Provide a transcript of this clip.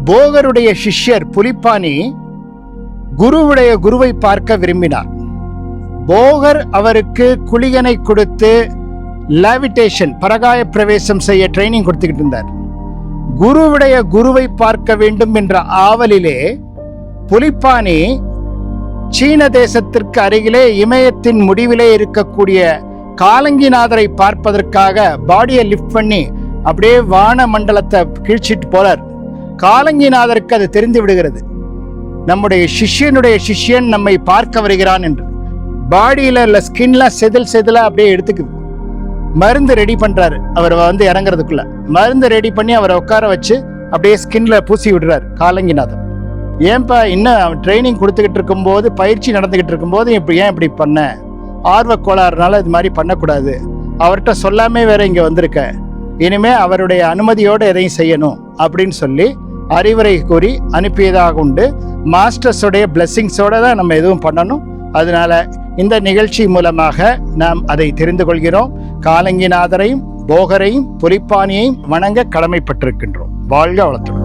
போகருடைய சிஷ்யர் புலிப்பாணி குருவுடைய குருவை பார்க்க விரும்பினார். போகர் அவருக்கு குளிகனை கொடுத்து லேவிடேஷன் பரகாய பிரவேசம் செய்ய ட்ரைனிங் கொடுத்துக்கிட்டு இருந்தார். குருவுடைய குருவை பார்க்க வேண்டும் என்ற ஆவலிலே புலிப்பாணி சீன தேசத்திற்கு அருகிலே இமயத்தின் முடிவிலே இருக்கக்கூடிய காலங்கிநாதரை பார்ப்பதற்காக பாடியை லிஃப்ட் பண்ணி அப்படியே வான மண்டலத்தை கீழ்ச்சிட்டு போறார். காலங்கிநாதருக்கு அது தெரிந்து விடுகிறது, நம்முடைய சிஷ்யனுடைய சிஷ்யன் நம்மை பார்க்க வருகிறான் என்று. பாடியில இல்ல ஸ்கின்ல செதிலா அப்படியே எடுத்துக்குது. மருந்து ரெடி பண்றாரு. அவர் இறங்குறதுக்குள்ள மருந்து ரெடி பண்ணி அவரை உட்கார வச்சு அப்படியே ஸ்கின்ல பூசி விடுறாரு காலங்கிநாதன். ஏன்பா இன்னும் ட்ரைனிங் கொடுத்துக்கிட்டு இருக்கும்போது, பயிற்சி நடந்துகிட்டு இருக்கும்போது ஏன் இப்படி பண்ண? ஆர்வ கோளாறுனால இது மாதிரி பண்ணக்கூடாது. அவர்கிட்ட சொல்லாமே வேற இங்க வந்திருக்க, இனிமே அவருடைய அனுமதியோடு எதையும் செய்யணும் அப்படின்னு சொல்லி அறிவுரை கூறி அனுப்பியதாக உண்டு. மாஸ்டர்ஸோடைய பிளெஸ்ஸிங்ஸோட தான் நம்ம எதுவும் பண்ணணும். அதனால இந்த நிகழ்ச்சி மூலமாக நாம் அதை தெரிந்து கொள்கிறோம். காலங்கிநாதரையும் போகரையும் புலிப்பாணியையும் வணங்க கடமைப்பட்டிருக்கின்றோம். வாழ்க வளத்துடன்.